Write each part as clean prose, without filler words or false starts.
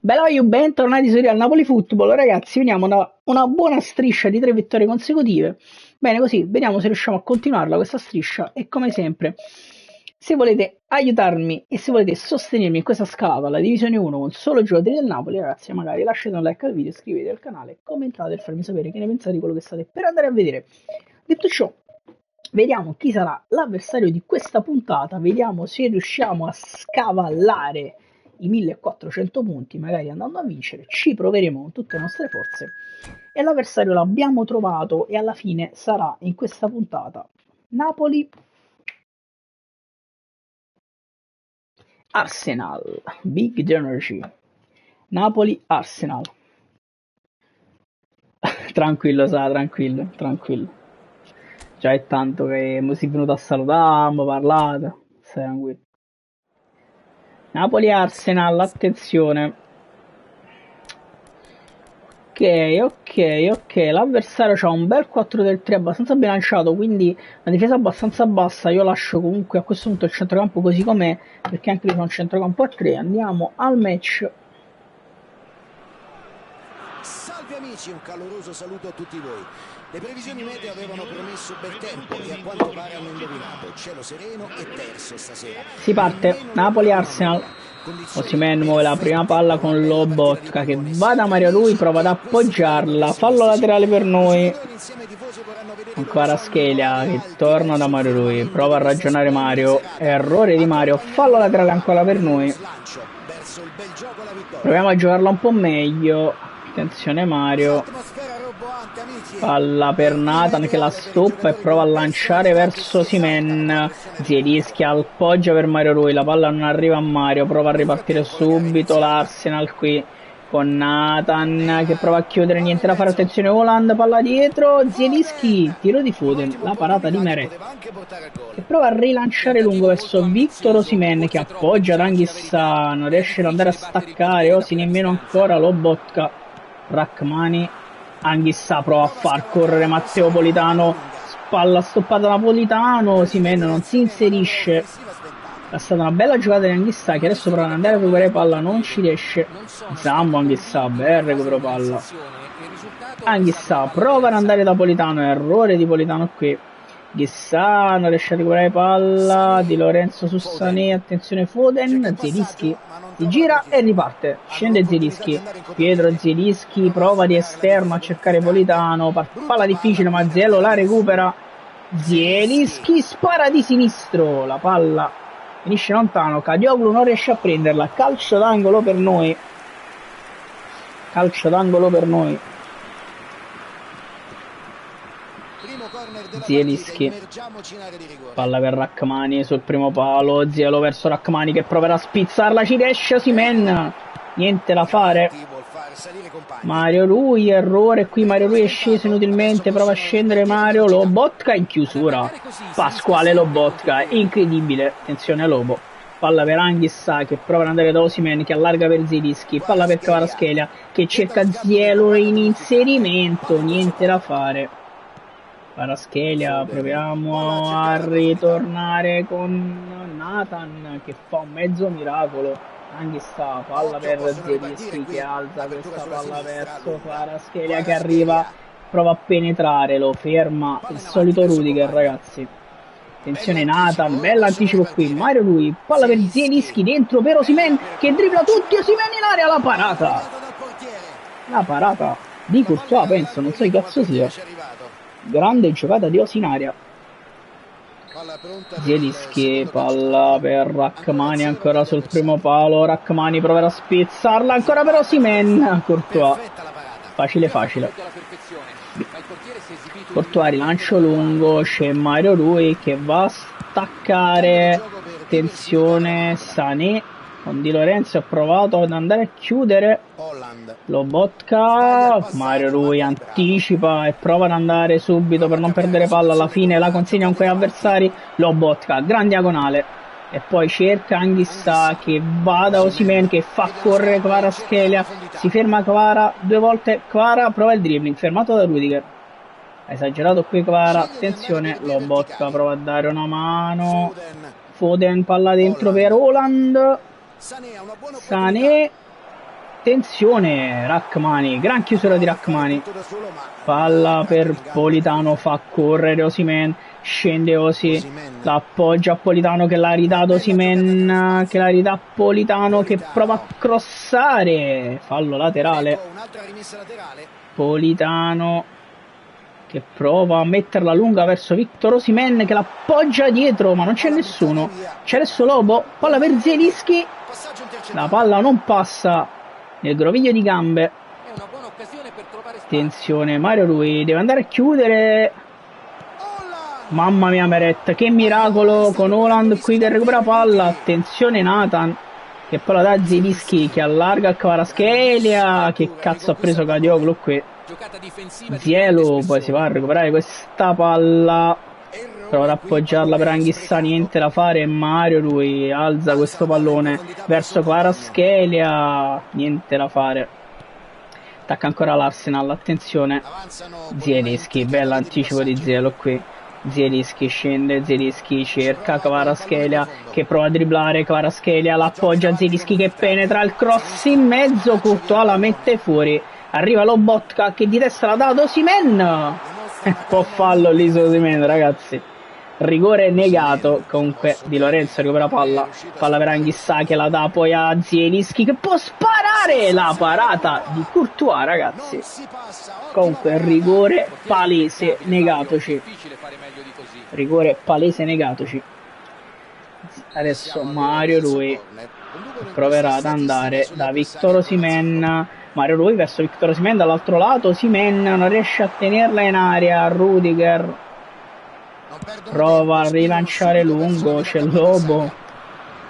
Bella io, bentornati su Real Napoli Football, ragazzi, veniamo da una buona striscia di 3 vittorie consecutive. Bene, così, vediamo se riusciamo a continuarla questa striscia e come sempre, se volete aiutarmi e se volete sostenermi in questa scalata alla Divisione 1 con solo giocatori del Napoli, ragazzi, magari lasciate un like al video, iscrivetevi al canale, commentate e farmi sapere che ne pensate di quello che state per andare a vedere. Detto ciò, vediamo chi sarà l'avversario di questa puntata, vediamo se riusciamo a scavallare i 1400 punti, magari andando a vincere, ci proveremo con tutte le nostre forze e l'avversario l'abbiamo trovato e alla fine sarà in questa puntata Napoli Arsenal, Big Energy, Napoli Arsenal. Tranquillo, sa, tranquillo, tranquillo. Già è tanto che mi si è venuto a salutare, mi parlato, stai tranquillo. Napoli Arsenal, attenzione. Ok, l'avversario ha un bel 4-3 abbastanza bilanciato, quindi la difesa abbastanza bassa, io lascio comunque a questo punto il centrocampo così com'è, perché anche lui fa un centrocampo a 3, andiamo al match. Salve amici, un caloroso saluto a tutti voi. Le previsioni meteo avevano promesso bel tempo e a quanto pare hanno indovinato. Cielo sereno e terzo stasera. Si parte, Napoli-Arsenal. Osimhen muove la prima palla con Lobotka che va da Mario Rui, prova ad appoggiarla, fallo laterale per noi. Ancora Schelia che torna da Mario Rui, prova a ragionare Mario, errore di Mario, fallo laterale ancora per noi. Proviamo a giocarla un po' meglio. Attenzione Mario, palla per Nathan che la stoppa e prova a lanciare verso Osimhen. Zielinski appoggia per Mario Rui, la palla non arriva a Mario, prova a ripartire subito l'Arsenal qui con Nathan che prova a chiudere, niente da fare, attenzione Haaland, palla dietro, Zielinski, tiro di Foden, la parata di Meret che prova a rilanciare lungo verso Victor Osimhen che appoggia Ranghissa, non riesce ad andare a staccare Osi nemmeno ancora, Lobotka. Rachmani, Anghissà prova a far correre Matteo Politano, spalla stoppata Napolitano, Osimhen non si inserisce. È stata una bella giocata di Anghissà che adesso prova ad andare a recuperare palla, non ci riesce. Zambo Anghissà, bel recupero palla. Anghissà prova ad andare da Politano, errore di Politano qui. Ghissà non riesce a recuperare palla, Di Lorenzo su Sané, attenzione Foden, Zielinski si gira e riparte, scende Zielinski, Pietro Zielinski prova di esterno a cercare Politano, palla difficile ma Zielo la recupera, Zielinski spara di sinistro, la palla finisce lontano, Kadioglu non riesce a prenderla, calcio d'angolo per noi, Zielinski, palla per Rachmani sul primo palo, Zielo verso Rachmani che proverà a spizzarla, ci riesce Osimhen, niente da fare. Mario Rui, errore qui, Mario Rui è sceso inutilmente, prova a scendere Mario, Lobotka in chiusura, Pasquale Lobotka, incredibile, attenzione a Lobo, palla per Anghissà che prova ad andare da Osimhen che allarga per Zielinski, palla per Kvaratskhelia che cerca Zielo in inserimento, niente da fare. Kvaratskhelia, proviamo a ritornare con Nathan che fa un mezzo miracolo. Anghissà, palla per Zielinski che alza questa palla verso Kvaratskhelia che arriva, prova a penetrare, lo ferma il solito Rudiger, ragazzi. Attenzione Nathan, bell'anticipo qui, Mario Rui, palla per Zielinski dentro per Osimhen che dribbla tutti, Osimhen in area, la parata di Courtois penso, non so che cazzo sia. Grande giocata di Osi in aria. Zielinski, palla per Rachmani ancora sul primo palo, Rachmani proverà a spizzarla ancora per Osimhen, Courtois, facile. Courtois rilancio lungo, c'è Mario Rui che va a staccare, attenzione Sané con Di Lorenzo, ha provato ad andare a chiudere Lobotka, Mario Rui anticipa e prova ad andare subito per non perdere palla, alla fine la consegna con quei avversari, Lobotka, gran diagonale e poi cerca Anghissà che va da Osimhen che fa correre Kvaratskhelia, si ferma Kvara, 2 volte Kvara prova il dribbling, fermato da Rudiger, ha esagerato qui Kvara, attenzione Lobotka prova a dare una mano, Foden palla dentro per Haaland, Sané attenzione, Rachmani, gran chiusura di Rachmani, palla per Politano, fa correre Osimhen, scende Osi, la appoggia a Politano che l'ha ridato Osimhen, che la ridà a Politano che prova a crossare, fallo laterale, Politano che prova a metterla lunga verso Victor Osimhen che l'appoggia dietro, ma non c'è nessuno, c'è adesso Lobo, palla per Zielinski, la palla non passa nel groviglio di gambe, attenzione Mario Rui, deve andare a chiudere, mamma mia Meret, che miracolo con Haaland qui che recupera palla, attenzione Nathan che poi la dà a Zielinski che allarga il Kvaratskhelia, che cazzo ha preso Kadioglu qui, Zielu poi si va a recuperare questa palla, prova ad appoggiarla per Anghissà, niente da fare, Mario Rui alza questo pallone verso Kvaratskhelia, niente da fare, attacca ancora l'Arsenal, attenzione Zielinski, bell'anticipo di Zielu qui, Zielinski scende, Zielinski cerca Kvaratskhelia che prova a dribblare, Kvaratskhelia l'appoggia, Zielinski che penetra il cross in mezzo, Courtois la mette fuori, arriva Lobotka che di testa la dà ad Osimhen, un po' fallo lì su Osimhen ragazzi, rigore negato, comunque Di Lorenzo recupera palla per Anghissà che la dà poi a Zielinski che può sparare, la parata di Courtois ragazzi, comunque rigore palese negatoci, rigore palese negatoci, adesso Mario Rui proverà ad andare da Victor Osimhen, Mario Rui verso Victor Osimhen dall'altro lato, Osimhen non riesce a tenerla in aria, Rudiger prova a rilanciare lungo, c'è Lobo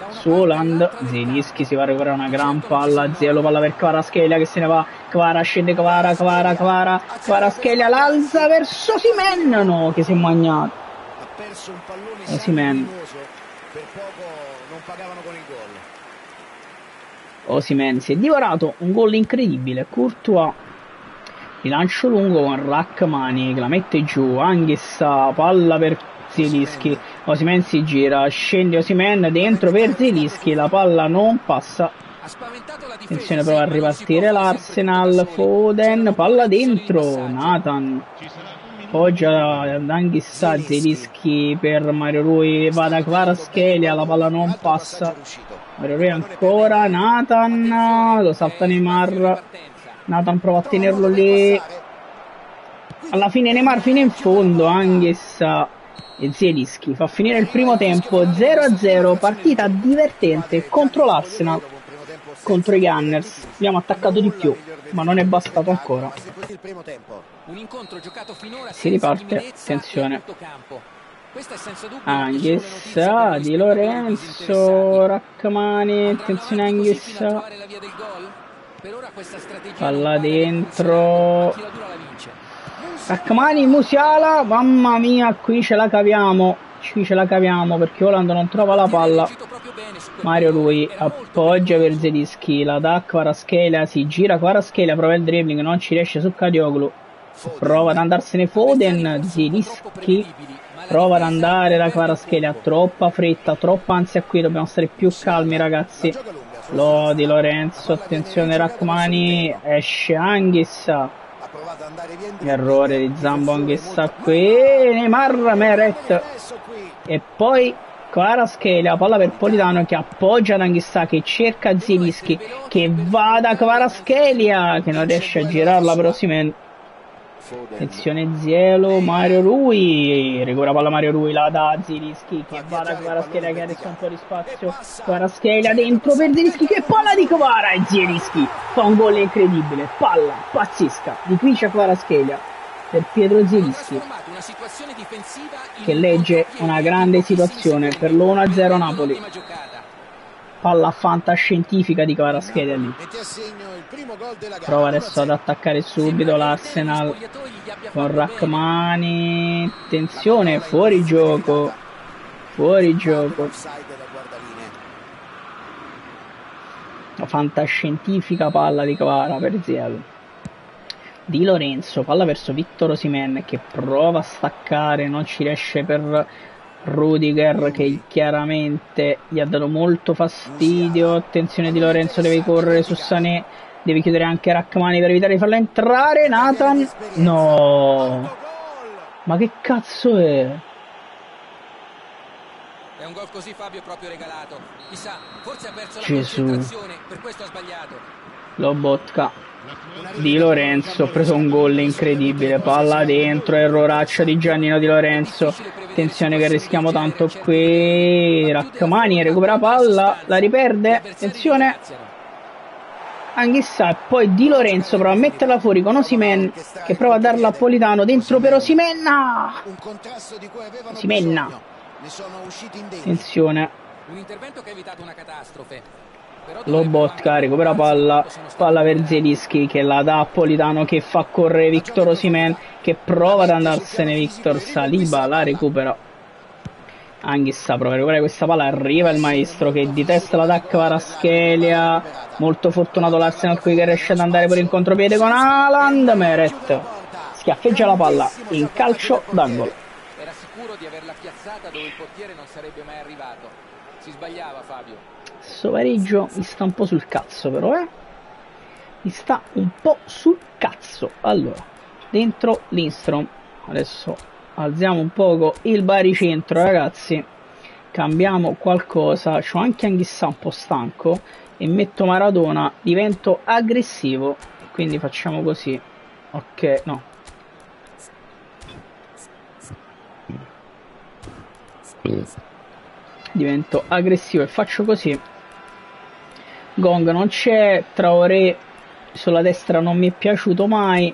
su Haaland, Zielinski si va a recuperare una gran palla, Zielu palla per Kvaratskhelia che se ne va, Kvara scende, Kvaratskhelia l'alza verso Osimhen, no, che si è magnato, Osimhen, Osimhen si è divorato un gol incredibile, Courtois, rilancio lungo con Rachmani che la mette giù, Anghissà, palla per Zielinski, Osimhen si gira, scende Osimhen dentro per Zielinski, la palla non passa, attenzione prova a ripartire l'Arsenal, Foden, palla dentro, Nathan appoggia ad Anghissà, Zielinski per Mario Rui, va da Kvaratskhelia, la palla non passa, Mario Rui ancora, Nathan, lo salta Neymar, Nathan prova a tenerlo lì, alla fine Neymar fino in fondo, Anghissà e Zielinski fa finire il primo tempo 0-0, partita divertente contro l'Arsenal, contro i Gunners, abbiamo attaccato di più ma non è bastato ancora, si riparte, attenzione Anghissà, Di Lorenzo, Rachmani, attenzione Anghissà, palla dentro, Rachmani, Musiala, mamma mia, qui ce la caviamo perché Haaland non trova la palla, Mario Rui appoggia per Zielinski, la dà a Kvaratskhelia, si gira Kvaratskhelia, prova il dribbling, non ci riesce su Kadioglu, prova ad andarsene Foden, Zielinski prova ad andare da Kvaratskhelia, troppa fretta, troppa ansia qui, dobbiamo stare più calmi ragazzi, Di Lorenzo, attenzione Rachmani, esce Anghissà, errore di Zambo, Anghissà qui, Neymar, Meret e poi Kvaratskhelia, palla per Politano che appoggia ad Anghissà che cerca Zielinski che va da Kvaratskhelia che non riesce a girarla per Osimhen, attenzione Zielu, Mario Rui, recupera palla Mario Rui, la da Zielinski che va da Kvaratskhelia che adesso ha un po' di spazio, Kvaratskhelia dentro per Zielinski che palla di Kvara e Zielinski fa un gol incredibile, palla pazzesca di Kvara Kvaratskhelia per Pietro Zielinski che legge una grande situazione per l'1-0 Napoli, palla fantascientifica di Kvaratskhelia lì, prova adesso ad attaccare subito l'Arsenal con Rachmani, attenzione, fuori gioco, la fantascientifica palla di Kvara per Zielu, Di Lorenzo, palla verso Victor Osimhen che prova a staccare, non ci riesce per Rudiger che chiaramente gli ha dato molto fastidio, attenzione Di Lorenzo deve correre su Sané, Deve chiudere anche Rachmani per evitare di farla entrare. Nathan. No. Ma che cazzo è? È un gol così, Fabio, proprio regalato. Chissà, forse ha perso la Gesù. concentrazione, per questo ha sbagliato. Lobotka. Di Lorenzo ha preso un gol incredibile. Palla dentro, erroraccia di Giannino Di Lorenzo. Attenzione che rischiamo tanto qui. Rachmani recupera palla, la riperde. Attenzione. Anghissà, e poi Di Lorenzo prova a metterla fuori con Osimhen che prova a darla a Politano dentro per Osimenna. Attenzione. Un intervento che ha evitato una catastrofe. Lobotka recupera palla per Zielinski che la dà a Politano che fa correre Victor Osimhen che prova ad andarsene. Victor Saliba la recupera. Anghissà prova a recuperare questa palla, arriva il maestro che di testa l'attacca Kvaratskhelia, molto fortunato l'Arsenal qui che riesce ad andare per il contropiede con Haaland. Meret schiaffeggia la palla in calcio d'angolo. Era sicuro di averla piazzata dove il portiere non sarebbe mai arrivato. Si sbagliava, Fabio. Questo pareggio mi sta un po' sul cazzo però, mi sta un po' sul cazzo. Allora, dentro Lindstrom, adesso alziamo un poco il baricentro, ragazzi, cambiamo qualcosa. C'ho anche Anghissà un po' stanco e metto Maradona, divento aggressivo, quindi facciamo così. Ok, no, divento aggressivo e faccio così. Gong non c'è, Traoré sulla destra non mi è piaciuto mai,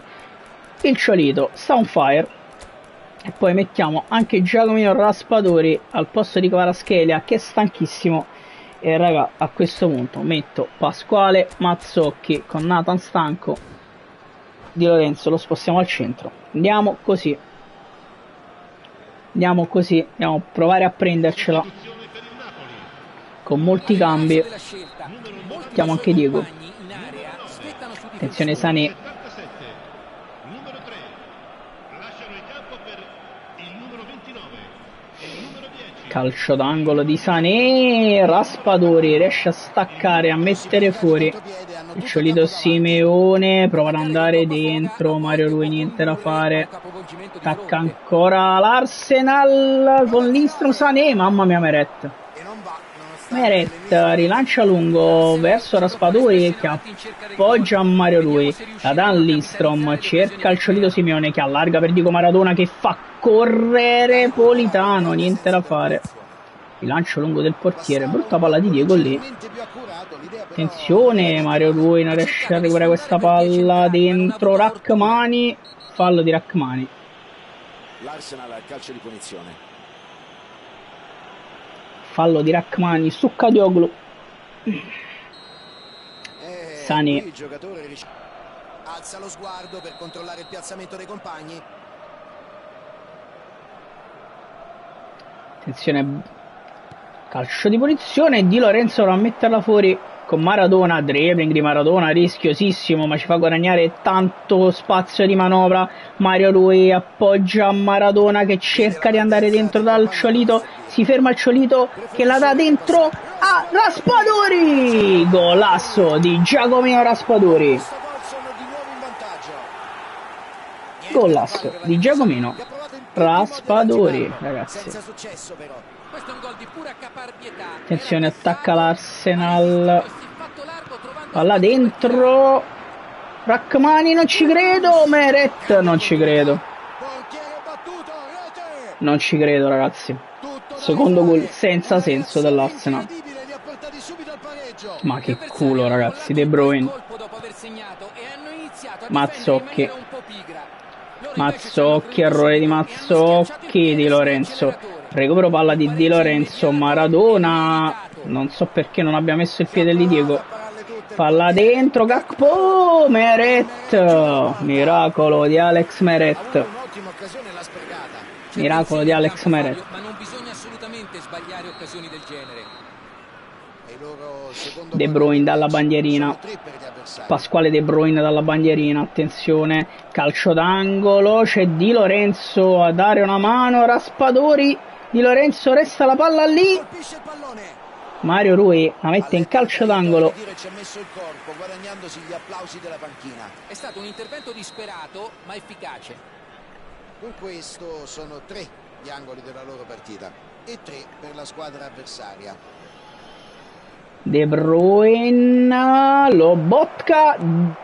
il Ciolito sta on fire. E poi mettiamo anche Giacomino Raspadori al posto di Kvaratskhelia che è stanchissimo. E raga, a questo punto metto Pasquale Mazzocchi con Nathan stanco. Di Lorenzo lo spostiamo al centro. Andiamo così. Andiamo a provare a prendercela con molti cambi. Mettiamo anche Diego. Attenzione Sané. Calcio d'angolo di Sané, Raspadori riesce a staccare, a mettere fuori il Ciolito. Simeone prova ad andare dentro, Mario Rui niente da fare, attacca ancora l'Arsenal con Lindstrom. Sané, mamma mia, Meret rilancia lungo verso Raspadori che appoggia a Mario Rui, la dà Lindstrom, cerca il Ciolito Simeone che allarga per Diego Maradona che fa correre Politano, niente da fare, rilancio lungo del portiere, brutta palla di Diego lì. Attenzione, Mario Rui non riesce a recuperare questa palla dentro Rachmani, fallo di Rachmani. L'Arsenal al calcio di punizione. Fallo di Rachmani su Kadioglu. Sané. Il giocatore alza lo sguardo per controllare il piazzamento dei compagni. Attenzione, calcio di punizione. Di Lorenzo va a metterla fuori con Maradona, dribbling di Maradona rischiosissimo ma ci fa guadagnare tanto spazio di manovra. Mario Rui appoggia a Maradona che cerca di andare dentro dal Ciolito, si ferma il Ciolito che la dà dentro a Raspadori, golasso di Giacomino Raspadori, golasso di Giacomino Raspadori, ragazzi. Attenzione, attacca l'Arsenal, palla dentro Rachmani, non ci credo. Meret, non ci credo, non ci credo, ragazzi. Secondo gol senza senso dell'Arsenal. Ma che culo, ragazzi. De Bruyne, Mazzocchi, errore di Mazzocchi. Di Lorenzo, recupero palla di Di Lorenzo, Maradona, non so perché non abbia messo il piede di Diego, palla dentro Gakpo, Meret, miracolo di Alex Meret, miracolo di Alex Meret. Ma non bisogna assolutamente sbagliare occasioni del genere. De Bruyne dalla bandierina, Pasquale De Bruyne dalla bandierina, attenzione, calcio d'angolo, c'è Di Lorenzo a dare una mano, Raspadori, Di Lorenzo resta la palla lì, Mario Rui la mette in calcio d'angolo. Ci ha messo il corpo, guadagnandosi gli applausi della panchina. È stato un intervento disperato, ma efficace. Con questo sono 3 gli angoli della loro partita e 3 per la squadra avversaria. De Bruyne, Lobotka,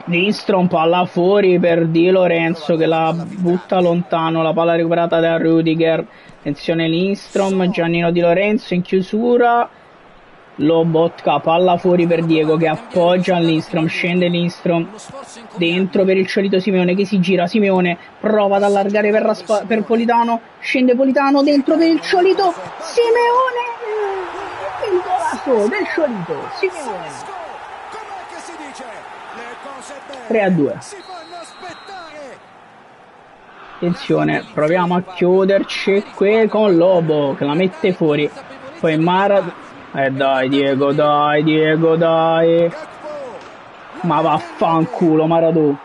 Lindstrom, palla fuori per Di Lorenzo che la butta lontano, la palla recuperata da Rudiger. Attenzione Lindstrom, Giannino Di Lorenzo in chiusura. Lobotka, palla fuori per Diego che appoggia Lindstrom, scende Lindstrom dentro per il solito Simeone che si gira, Simeone prova ad allargare per Politano, scende Politano dentro per il solito Simeone, il golato del solito Simeone. 3-2. Attenzione, proviamo a chiuderci qui con Lobo che la mette fuori, poi Mara. Dai Diego, dai. Ma vaffanculo Maradona.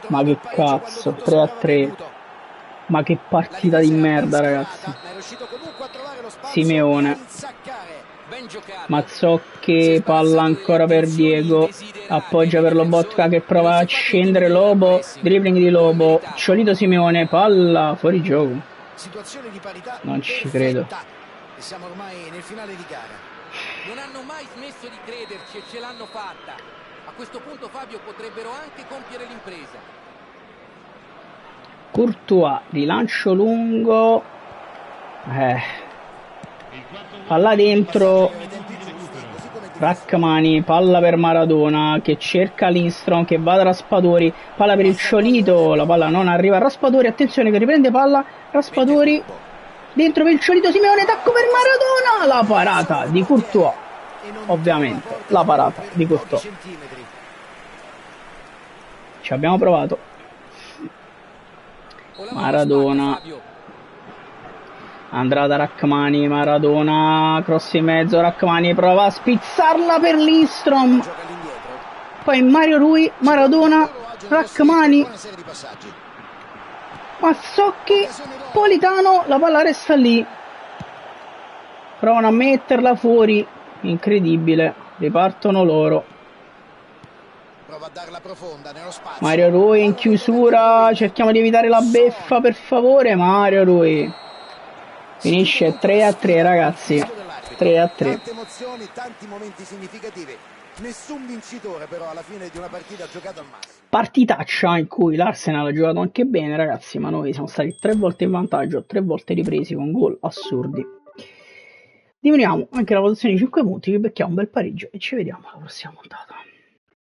Ma che cazzo, 3-3. Ma che partita di merda, ragazzi. Simeone. Mazzocchi, palla ancora per Diego. Appoggia per Lobotka che prova a scendere Lobo. Dribbling di Lobo. Solito Simeone, palla fuori gioco. Non ci credo. Siamo ormai nel finale di gara. Non hanno mai smesso di crederci e ce l'hanno fatta. A questo punto Fabio potrebbero anche compiere l'impresa. Courtois, rilancio lungo. Palla dentro. Rachmani, palla per Maradona che cerca Lindstrom che va da Raspadori. Palla per il Ciolito, la palla non arriva a Raspadori. Attenzione che riprende palla Raspadori. Dentro per il solito Simeone, tacco per Maradona, la parata di Courtois, ovviamente, la parata di Courtois. Ci abbiamo provato. Maradona. Andrà da Rachmani, Maradona, cross in mezzo, Rachmani prova a spizzarla per Lindstrom. Poi Mario Rui, Maradona, Rachmani. Mazzocchi, Politano, la palla resta lì. Provano a metterla fuori. Incredibile. Ripartono loro. Mario Rui in chiusura. Cerchiamo di evitare la beffa, per favore. Mario Rui. Finisce 3-3, ragazzi. 3-3. Tante emozioni, tanti momenti significativi. Nessun vincitore però alla fine di una partita giocata al massimo. Partitaccia in cui l'Arsenal ha giocato anche bene, ragazzi, ma noi siamo stati 3 volte in vantaggio, 3 volte ripresi con gol assurdi. Diminuiamo anche la votazione di 5 punti, vi becchiamo un bel pareggio e ci vediamo alla prossima puntata.